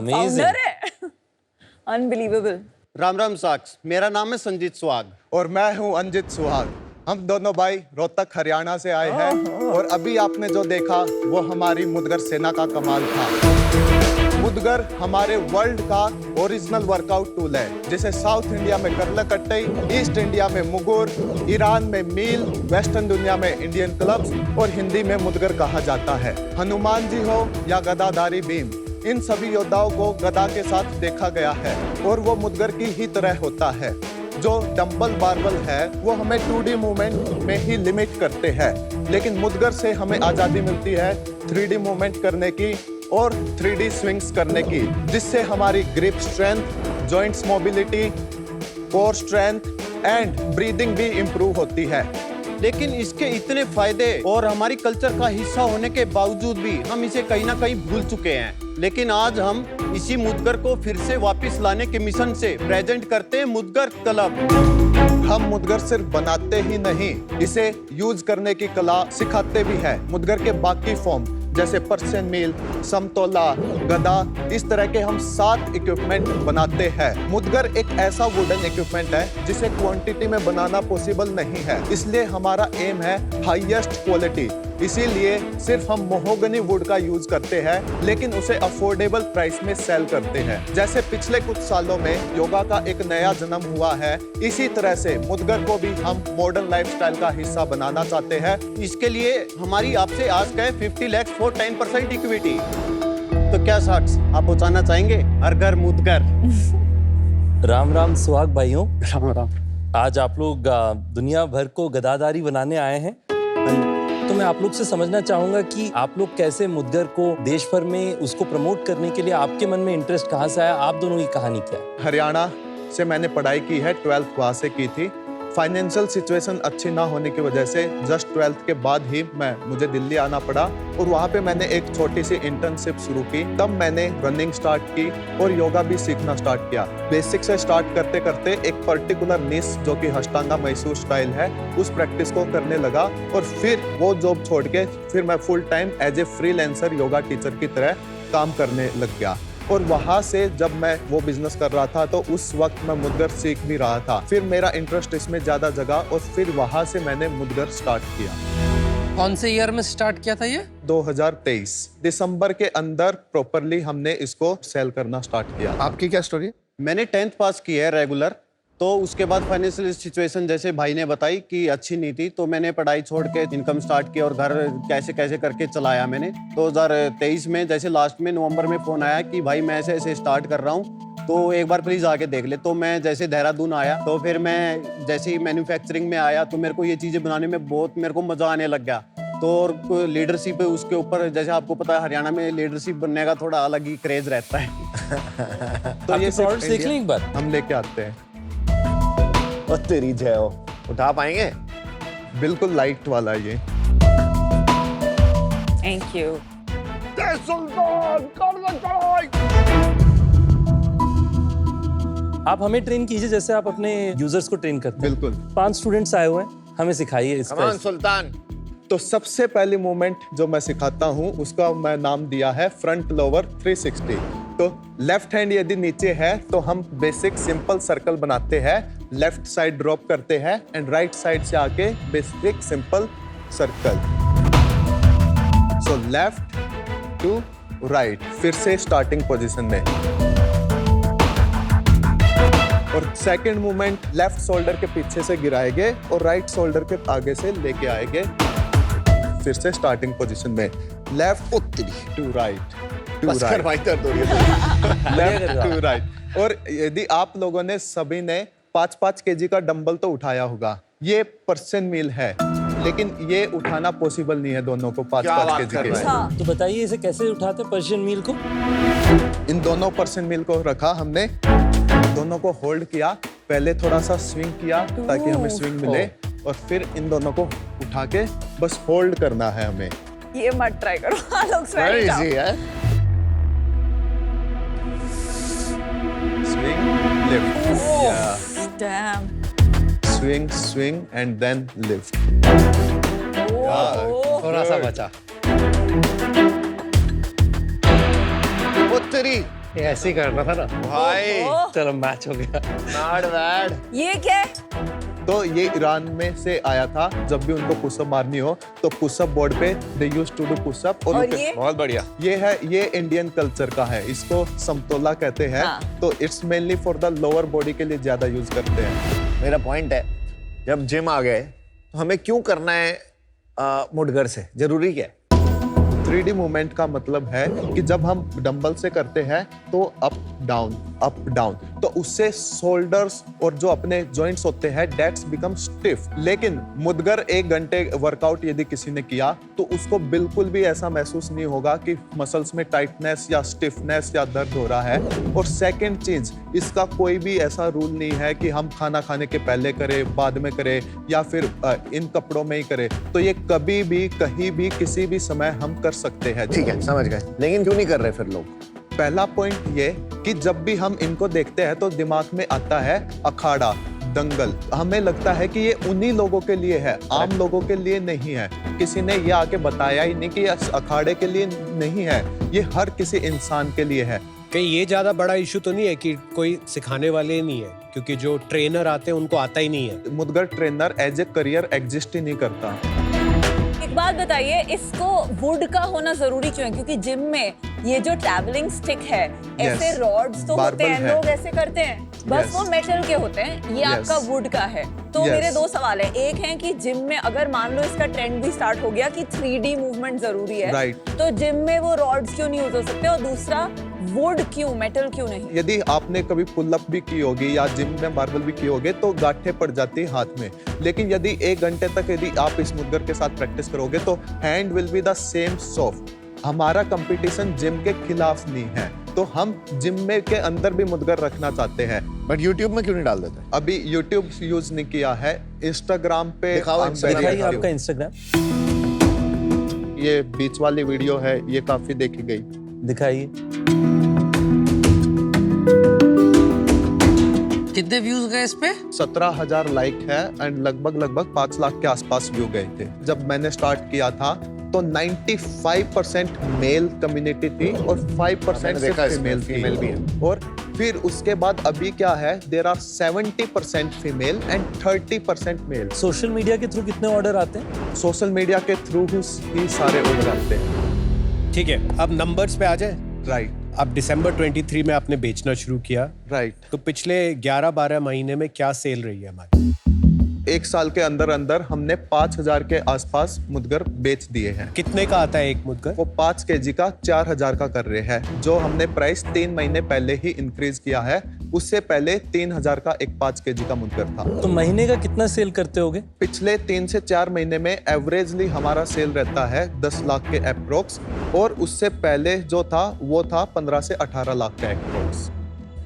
Founder है। Unbelievable. Ram Ram socks, मेरा नाम है संजीत सुहाग। और मैं हूं अंजित सुहाग। हम दोनों भाई रोहतक हरियाणा से आए हैं और अभी आपने जो देखा वो हमारी मुदगर सेना का कमाल था। मुदगर हमारे वर्ल्ड का ओरिजिनल वर्कआउट टूल है, जिसे साउथ इंडिया में करलकट्टई, ईस्ट इंडिया में मुगुर, ईरान में मील, वेस्टर्न दुनिया में इंडियन क्लब्स और हिंदी में मुदगर कहा जाता है। हनुमान जी हो या गदाधारी भीम, इन सभी योद्धाओं को गदा के साथ देखा गया है और वो मुदगर की ही तरह होता है। जो डंबल बारबल है वो हमें 2D मूवमेंट में ही लिमिट करते हैं, लेकिन मुदगर से हमें आज़ादी मिलती है 3D मूवमेंट करने की और 3D स्विंग्स करने की, जिससे हमारी grip strength, joints mobility, core strength and breathing भी इम्प्रूव होती है। लेकिन इसके इतने फायदे और हमारी कल्चर का हिस्सा होने के बावजूद भी हम इसे कहीं ना कहीं भूल चुके हैं। लेकिन आज हम इसी मुदगर को फिर से वापस लाने के मिशन से प्रेजेंट करते हैं मुदगर क्लब। हम मुदगर सिर्फ बनाते ही नहीं, इसे यूज करने की कला सिखाते भी हैं। मुदगर के बाकी फॉर्म जैसे पर्शियन मील, समतोला, गदा, इस तरह के हम 7 इक्विपमेंट बनाते हैं। मुदगर एक ऐसा वुडन इक्विपमेंट है जिसे क्वांटिटी में बनाना पॉसिबल नहीं है, इसलिए हमारा एम है हाईएस्ट क्वालिटी। इसीलिए सिर्फ हम मोहोगनी वुड का यूज करते हैं, लेकिन उसे अफोर्डेबल प्राइस में सेल करते हैं। जैसे पिछले कुछ सालों में योगा का एक नया जन्म हुआ है, इसी तरह से मुदगर को भी हम मॉडर्न लाइफस्टाइल का हिस्सा बनाना चाहते हैं। इसके लिए हमारी आपसे आस्क है 50 लाख फॉर 10% इक्विटी। तो क्या साक्स आप पहुंचाना चाहेंगे हर घर मुदगर? राम राम सुहाग भाइयों। राम राम। आज आप लोग दुनिया भर को गदाधारी बनाने आए हैं, तो मैं आप लोग से समझना चाहूंगा कि आप लोग कैसे मुदगर को देश भर में उसको प्रमोट करने के लिए आपके मन में इंटरेस्ट कहाँ से आया? आप दोनों की कहानी क्या है? हरियाणा से मैंने पढ़ाई की है, 12th वहाँ से की थी। फाइनेंशियल सिचुएशन अच्छी ना होने की वजह से जस्ट 12th के बाद ही मुझे दिल्ली आना पड़ा और वहाँ पे मैंने एक छोटी सी इंटर्नशिप शुरू की। तब मैंने रनिंग स्टार्ट की और योगा भी सीखना स्टार्ट किया। बेसिक से स्टार्ट करते करते एक पर्टिकुलर निश जो कि अष्टांगा मैसूर स्टाइल है, उस प्रैक्टिस को करने लगा और फिर वो जॉब छोड़ के फिर मैं full time as a freelancer yoga teacher की तरह काम करने लग गया। और वहाँ से जब मैं वो बिजनेस कर रहा था तो उस वक्त मैं मुदगर सीख भी रहा था। फिर मेरा इंटरेस्ट इसमें ज़्यादा जगा और फिर वहाँ से मैंने मुदगर स्टार्ट किया। कौन से ईयर में स्टार्ट किया था ये? 2023 दिसंबर के अंदर प्रॉपरली हमने इसको सेल करना स्टार्ट किया। आपकी क्या स्टोरी? मैंने 10th पास की है रेगुलर, तो उसके बाद फाइनेंशियल सिचुएशन जैसे भाई ने बताई कि अच्छी नहीं थी, तो मैंने पढ़ाई छोड़ के इनकम स्टार्ट की और घर कैसे कैसे करके चलाया मैंने। 2023 में जैसे लास्ट में नवंबर में फ़ोन आया कि भाई मैं ऐसे ऐसे स्टार्ट कर रहा हूँ, तो एक बार प्लीज़ आके देख ले। तो मैं जैसे देहरादून आया, तो फिर मैं जैसे ही मैन्युफैक्चरिंग में आया तो मेरे को ये चीज़ें बनाने में बहुत मेरे को मज़ा आने लग गया। तो और लीडरशिप उसके ऊपर, जैसे आपको पता है हरियाणा में लीडरशिप बनने का थोड़ा अलग ही क्रेज रहता है। तो ये प्रोडक्ट देख लें एक बार। हम लेके आते हैं। और तेरी जय हो, उठा पाएंगे? बिल्कुल लाइट वाला ये। Thank you. जय सुल्तान, कर दो चढ़ाई। आप हमें ट्रेन कीजिए जैसे आप अपने यूजर्स को ट्रेन करते हैं। बिल्कुल। 5 स्टूडेंट्स आए हुए हैं, हमें सिखाइए इसका। कमान सुल्तान। तो सबसे पहली मूवमेंट जो मैं सिखाता हूँ उसका मैं नाम दिया है फ्रंट लोअर 360। तो लेफ्ट हैंड यदि नीचे है तो हम बेसिक सिंपल सर्कल बनाते हैं, लेफ्ट साइड ड्रॉप करते हैं एंड राइट साइड से आके basic simple circle. So left to right, फिर से स्टार्टिंग पोजीशन में। और सेकंड मूवमेंट लेफ्ट शोल्डर के पीछे से गिराएंगे और राइट शोल्डर के आगे से लेके आएंगे, फिर से स्टार्टिंग पोजीशन में। लेफ्ट टू राइट, बस कर भाई, दर्द हो रही है। Left to right. और यदि आप लोगों ने सभी ने 5-5 केजी का डंबल तो उठाया होगा, ये पर्शियन मील है, लेकिन ये उठाना पॉसिबल नहीं है दोनों को 5-5 केजी के। अच्छा। तो बताइए इसे कैसे उठाते हैं पर्शियन मील को? इन दोनों पर्शियन मील को रखा हमने, दोनों को होल्ड किया, पहले थोड़ा सा स्विंग किया ताकि हमें स्विंग मिले और फिर इन दोनों को उठा के बस होल्ड करना है हमें। ये मत ट्राई करो, लोग वेरी स्वेट इजी है। Swing, lift. Yeah. Dam. Swing, swing, and then lift. थोड़ा सा बचा। वो तेरी ये ऐसे ही करना था ना भाई। ओह, चलो मैच हो गया। Not bad. ये क्या है? तो ये ईरान में से आया था। जब भी उनको पुशअप मारनी हो तो पुशअप बोर्ड पे दे यूज्ड टू डू पुशअप। और उनके- ये बहुत बढ़िया। ये इंडियन कल्चर का है, इसको समतोला कहते हैं। हाँ। तो it's mainly for the lower body के लिए ज्यादा यूज करते हैं। मेरा पॉइंट है, जब जिम आ गए तो हमें क्यों करना है मुडगर से? जरूरी क्या है? 3D मूवमेंट का मतलब है कि जब हम डंबल से करते हैं तो अप डाउन, तो उससे शोल्डर्स और जो अपने जॉइंट्स होते हैं डेट्स बिकम स्टिफ। लेकिन मुदगर 1 घंटे वर्कआउट यदि किसी ने किया तो उसको बिल्कुल भी ऐसा महसूस नहीं होगा कि मसल्स में टाइटनेस या स्टिफनेस या दर्द हो रहा है। और सेकंड चीज, इसका कोई भी ऐसा रूल नहीं है कि हम खाना खाने के पहले करें, बाद में करें या फिर इन कपड़ों में ही करें। तो ये कभी भी कहीं भी किसी भी समय हम कर सकते हैं। ठीक है, समझ गए, लेकिन क्यों नहीं कर रहे फिर लोग? पहला पॉइंट ये कि जब भी हम इनको देखते हैं तो दिमाग में आता है अखाड़ा, दंगल। हमें लगता है कि ये उन्हीं लोगों के लिए है, आम लोगों के लिए नहीं है। किसी ने ये आके बताया ही नहीं कि ये अखाड़े के लिए नहीं है, ये हर किसी इंसान के लिए है। कहीं ये ज्यादा बड़ा इशू तो नहीं है कि कोई सिखाने वाले नहीं है, क्योंकि जो ट्रेनर आते हैं उनको आता ही नहीं है। मुदगर trainer as a career exist ही नहीं करता। एक बात बताइए, इसको वुड का होना जरूरी क्यों है? क्योंकि जिम में ये जो ट्रैवलिंग स्टिक है, ऐसे रॉड्स तो होते Barbell हैं, है। लोग ऐसे करते हैं, बस Yes. वो मेटल के होते हैं, ये Yes. आपका वुड का है। तो Yes. मेरे 2 सवाल है। एक है कि जिम में अगर मान लो इसका ट्रेंड भी स्टार्ट हो गया कि 3D मूवमेंट जरूरी है, Right. तो जिम में वो रॉड्स क्यों नहीं यूज हो सकते? और दूसरा, वुड क्यों, मेटल क्यों नहीं? यदि आपने कभी पुलअप भी की होगी या जिम में मार्बल भी की होगे तो गांठें पड़ जाती है हाथ में। लेकिन यदि 1 घंटे तक यदि आप इस मुदगर के साथ प्रैक्टिस करोगे तो hand will be the same soft. हमारा कंपटीशन जिम के खिलाफ नहीं है, तो हम जिम में के अंदर भी मुदगर रखना चाहते हैं। बट YouTube में क्यों नहीं डाल देते? अभी यूट्यूब यूज नहीं किया है, इंस्टाग्राम पे दिखाओ I'm Instagram। very दिखाइए active। आपका इंस्टाग्राम, ये बीच वाली वीडियो है, ये काफी देखी गई। दिखाइए। कितने व्यूज गए इस पे? 17,000 लाइक है एंड लगभग 5 लाख के आसपास व्यू गए थे। जब मैंने स्टार्ट किया था तो 95% मेल कम्युनिटी थी और 5% मैंने सिर्फ देखा इसमें फीमेल female भी है। और फिर उसके बाद अभी क्या है, there are 70% female and 30% male. Social media के थ्रू कितने ऑर्डर आते हैं? सोशल मीडिया के थ्रू ही सारे उड़ जाते हैं। ठीक है, अब नंबर्स पे आ जाए। राइट अब दिसंबर 23 में आपने बेचना शुरू किया, राइट। तो पिछले 11-12 महीने में क्या सेल रही है हमारी? 1 साल के अंदर अंदर हमने 5,000 के आसपास मुदगर बेच दिए हैं। कितने का आता है एक मुदगर? वो 5 kg का 4,000 का कर रहे हैं, जो हमने प्राइस 3 महीने पहले ही इंक्रीज किया है। उससे पहले 3,000 का एक 5 kg का मुदगर था। तो महीने का कितना सेल करते होगे? पिछले 3 से 4 महीने में एवरेजली हमारा सेल रहता है 10 लाख के अप्रोक्स, और उससे पहले जो था वो था 15 से 18 लाख का अप्रोक्स।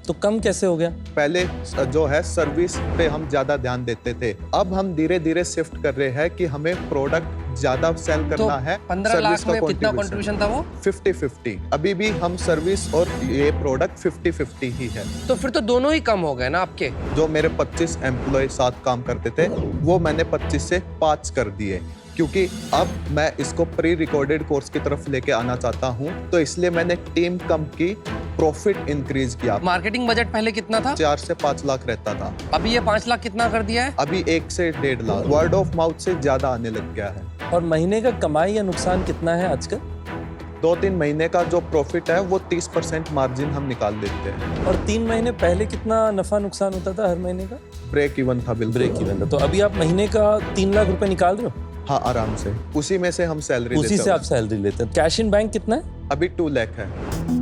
तो कम कैसे हो गया? पहले जो है सर्विस पे हम ज्यादा ध्यान देते थे, अब हम धीरे धीरे शिफ्ट कर रहे हैं कि हमें प्रोडक्ट ज्यादा सेल तो करना है। 15 लाख में कितना कंट्रीब्यूशन था वो? 50-50। अभी भी हम सर्विस और ये प्रोडक्ट 50-50 ही है। तो फिर तो दोनों ही कम हो गए ना आपके। जो मेरे 25 एम्प्लॉय साथ काम करते थे वो मैंने 25 से 5 कर दिए, क्योंकि अब मैं इसको प्री रिकॉर्डेड कोर्स की तरफ लेके आना चाहता हूँ, तो इसलिए मैंने टीम कम की, प्रॉफिट इंक्रीज किया। मार्केटिंग बजट पहले कितना था? 4 से 5 लाख रहता था, अभी ये 5 लाख कितना कर दिया है? अभी 1 से 1.5 लाख। वर्ड ऑफ माउथ से ज्यादा आने लग गया है। और महीने का कमाई या नुकसान कितना है आजकल? 2-3 महीने का जो प्रॉफिट है वो 30% मार्जिन हम निकाल देते हैं। और 3 महीने पहले कितना नफा नुकसान होता था हर महीने का? ब्रेक इवन था, बिल्कुल ब्रेक इवन था। तो अभी आप महीने का 3 लाख रुपए निकाल रहे हो? हाँ, आराम से। उसी में से हम सैलरी उसी से आप सैलरी लेते हैं। कैश इन बैंक कितना है? अभी 2 लाख है।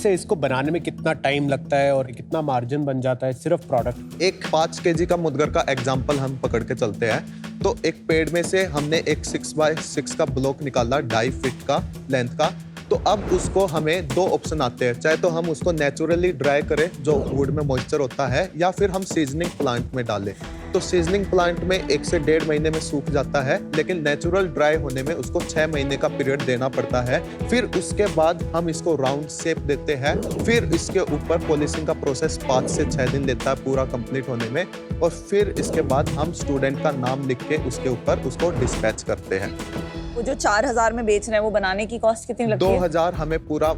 इसको बनाने में कितना टाइम लगता है और कितना मार्जिन बन जाता है सिर्फ प्रोडक्ट? एक 5 kg का मुदगर का एग्जांपल हम पकड़ के चलते हैं, तो एक पेड़ में से हमने एक 6x6 का ब्लॉक निकाला 2.5 फीट का लेंथ का। तो अब उसको हमें 2 ऑप्शन आते हैं, चाहे तो हम उसको नेचुरली ड्राई करें जो वुड में मॉइस्चर होता है, या फिर हम सीजनिंग प्लांट में डालें। तो सीजनिंग प्लांट में 1 से 1.5 महीने में सूख जाता है, लेकिन नेचुरल ड्राई होने में उसको 6 महीने का पीरियड देना पड़ता है। फिर उसके बाद हम इसको राउंड शेप देते हैं, फिर इसके ऊपर पॉलिशिंग का प्रोसेस 5 से 6 दिन लेता है पूरा कंप्लीट होने में, और फिर इसके बाद हम स्टूडेंट का नाम लिख के उसके ऊपर उसको डिस्पैच करते हैं। वो जो 4,000 में बेच रहे हैं, वो बनाने की कॉस्ट कितनी लगती है? 2,000 हमें पूरा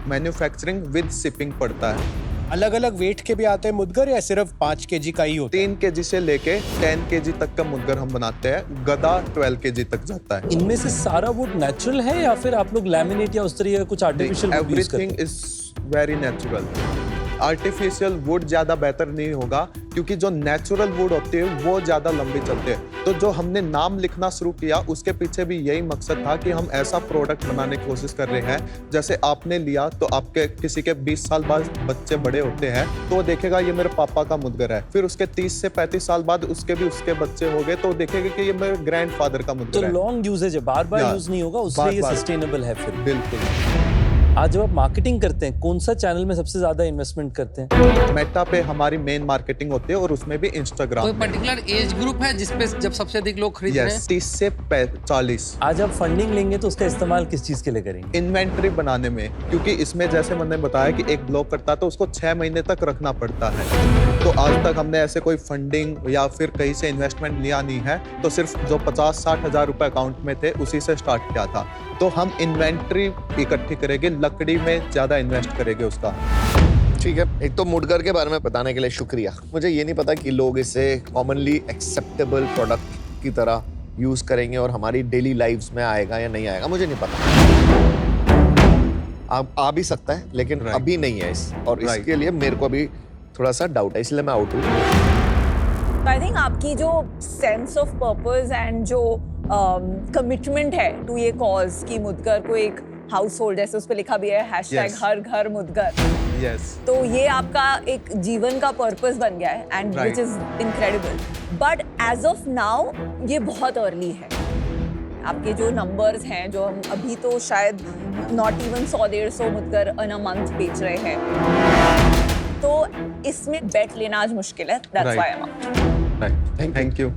मैन्युफैक्चरिंग विद शिपिंग पड़ता है। अलग अलग वेट के भी आते हैं मुदगर या सिर्फ 5 kg का ही होता है? 3 kg से लेके 10 kg तक का मुदगर हम बनाते हैं। गदा 12 kg तक जाता है। इनमें से सारा वुड नेचुरल है या फिर आप लोग लैमिनेट या उस तरह का कुछ आर्टिफिशियल वुड यूज करते एवरीथिंग हैं? Is very natural. Artificial would ज्यादा बेहतर नहीं होगा, क्योंकि जो नेचुरल वुड होती है वो ज्यादा लंबी चलते हैं। तो जो हमने नाम लिखना शुरू किया उसके पीछे भी यही मकसद था कि हम ऐसा प्रोडक्ट बनाने की कोशिश कर रहे हैं, जैसे आपने लिया तो आपके किसी के 20 साल बाद बच्चे बड़े होते हैं तो वो देखेगा ये मेरे पापा का मुदगर है, फिर उसके 30 से 35 साल बाद उसके बच्चे हो गए तो देखेगा कि ये मेरे ग्रैंडफादर का तो मुदगर है। लॉन्ग यूजेज है, बार बार या, यूज नहीं होगा, उसलिए ये बार-बार। सस्टेनेबल है। फिर बिल्कुल। आज जब आप मार्केटिंग करते हैं, कौन सा चैनल में सबसे ज्यादा इन्वेस्टमेंट करते हैं? मेटा पे हमारी मेन मार्केटिंग होती है और उसमें भी इंस्टाग्राम कोई पर्टिकुलर एज ग्रुप है जिसपे जब सबसे अधिक लोग खरीद रहे हैं? 30 से 40। आज आप फंडिंग लेंगे तो उसका इस्तेमाल किस चीज के लिए करेंगे? इन्वेंट्री बनाने में, क्योंकि इसमें जैसे मैंने बताया कि एक ब्लॉक करता है तो उसको 6 महीने तक रखना पड़ता है। तो आज तक हमने ऐसे कोई फंडिंग या फिर कहीं से इन्वेस्टमेंट लिया नहीं है, तो सिर्फ जो 50-60 हजार रुपए अकाउंट में थे उसी से स्टार्ट किया था। तो हम इन्वेंट्री इकट्ठी करेंगे, लकड़ी में ज्यादा इन्वेस्ट करेंगे उसका। ठीक है, एक तो मुडगर के बारे में बताने के लिए शुक्रिया। मुझे ये नहीं पता कि लोग इसे कॉमनली एक्सेप्टेबल प्रोडक्ट की तरह यूज करेंगे और हमारी डेली लाइव्स में आएगा या नहीं आएगा, मुझे नहीं पता। अब आ भी सकता है लेकिन Right. अभी नहीं है और Right. इसके लिए मेरे को अभी थोड़ा सा डाउट है, इसलिए मैं आउट हूँ। आई थिंक आपकी जो सेंस ऑफ पर्पस एंड जो कमिटमेंट है टू ये कॉज कि मुदगर को एक हाउस होल्ड, जैसे उस पर लिखा भी है हैशटैग Yes. हर घर मुदगर, यस। तो ये आपका एक जीवन का पर्पस बन गया है and Right. Which is incredible. But as of now ये बहुत अर्ली है। आपके जो नंबर्स हैं, जो हम अभी तो शायद नॉट इवन 100-150 मुदगर इन अ मंथ बेच रहे हैं, तो इसमें बेट लेना आज मुश्किल है। That's Right. Why I am thank you.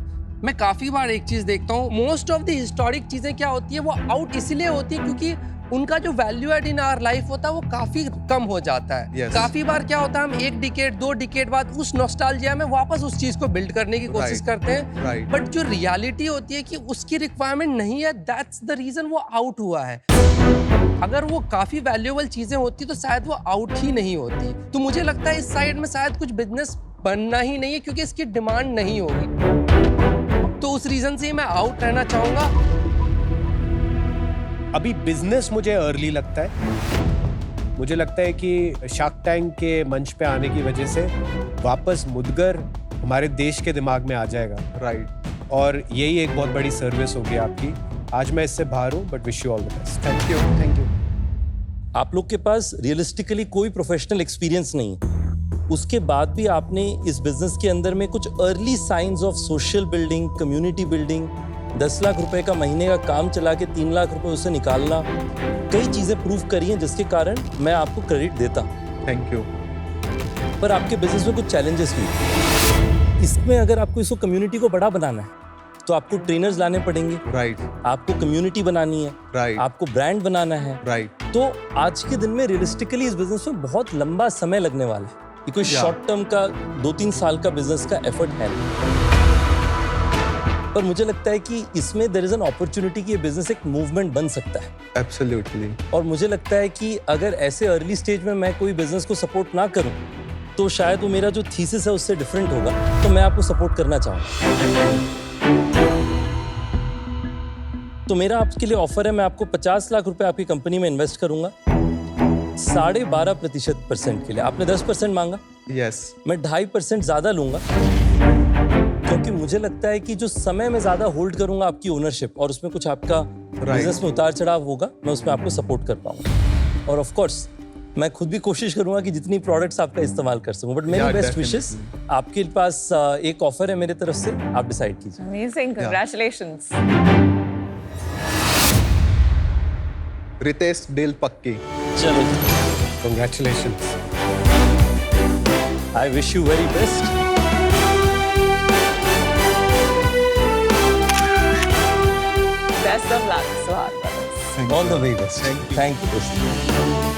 मैं काफी बार एक चीज देखता हूँ, मोस्ट ऑफ द हिस्टोरिक चीजें क्या होती है वो आउट इसलिए होती है क्योंकि उनका जो value add in our life होता है वो काफी कम हो जाता है। Yes. काफी बार क्या होता है हम 1 डिकेड 2 डिकेड बाद उस नॉस्टैल्जिया में वापस उस चीज को बिल्ड करने की कोशिश Right. करते हैं। Right. बट जो रियलिटी होती है कि उसकी रिक्वायरमेंट नहीं है, दैट्स द रीजन वो आउट हुआ है। अगर वो काफी वैल्यूएबल चीजें होती तो शायद वो आउट ही नहीं होती। तो मुझे लगता है इस साइड में शायद कुछ बिजनेस बनना ही नहीं है क्योंकि इसकी डिमांड नहीं होगी। तो उस रीजन से ही मैं आउट रहना चाहूंगा। अभी बिजनेस मुझे अर्ली लगता है। मुझे लगता है कि शार्क टैंक के मंच पे आने की वजह से वापस मुदगर हमारे देश के दिमाग में आ जाएगा। राइट। और यही एक बहुत बड़ी सर्विस होगी आपकी। आज मैं इससे बाहर हूँ, but wish you all the best. Thank you. Thank you. आप लोग के पास रियलिस्टिकली कोई प्रोफेशनल एक्सपीरियंस नहीं है, उसके बाद भी आपने इस बिजनेस के अंदर में कुछ early signs of social building, community building, 10 lakh रुपए का महीने का काम चला के 3 लाख रुपए उसे निकालना, कई चीजें प्रूव करी हैं जिसके कारण मैं आपको क्रेडिट देता हूं। Thank you. पर आपके बिजनेस में कुछ चैलेंजेस भी। इसमें अगर आपको इसको कम्युनिटी को बड़ा बनाना है तो आपको ट्रेनर्स लाने पड़ेंगे, राइट। आपको कम्युनिटी बनानी है, राइट। आपको ब्रांड बनाना है। राइट। तो आज के दिन में रियलिस्टिकली इस बिजनेस में बहुत लंबा समय लगने वाला है। ये कोई Yeah. शॉर्ट टर्म का 2-3 साल का बिजनेस का एफर्ट है नहीं। पर मुझे लगता है कि इसमें देयर इज एन अपॉर्चुनिटी कि ये बिजनेस एक मूवमेंट बन सकता है। एब्सोल्युटली। और मुझे लगता है कि अगर ऐसे अर्ली स्टेज में मैं कोई बिजनेस को सपोर्ट ना करूं तो शायद वो मेरा जो थीसिस है उससे डिफरेंट होगा। तो मैं आपको सपोर्ट करना चाहूँगा। तो मेरा आपके लिए ऑफर है, मैं आपको 50 लाख रुपए आपकी कंपनी में इन्वेस्ट करूंगा 12.5% के लिए। आपने 10% मांगा, यस। मैं 2.5% ज्यादा लूंगा क्योंकि मुझे लगता है कि जो समय में ज्यादा होल्ड करूंगा आपकी ओनरशिप और उसमें कुछ आपका बिजनेस में उतार चढ़ाव होगा, मैं उसमें आपको सपोर्ट कर पाऊंगा। और ऑफ कोर्स मैं खुद भी कोशिश करूंगा कि जितनी प्रोडक्ट्स आपका इस्तेमाल कर सकूं। बट मेरी बेस्ट विशेस। आपके पास एक ऑफर है मेरे तरफ से, आप डिसाइड कीजिए। Amazing, congratulations. रितेश, डील पक्की। चलो, Congratulations. I wish you very best. Best of luck, Suhag. All the way best. Thank you.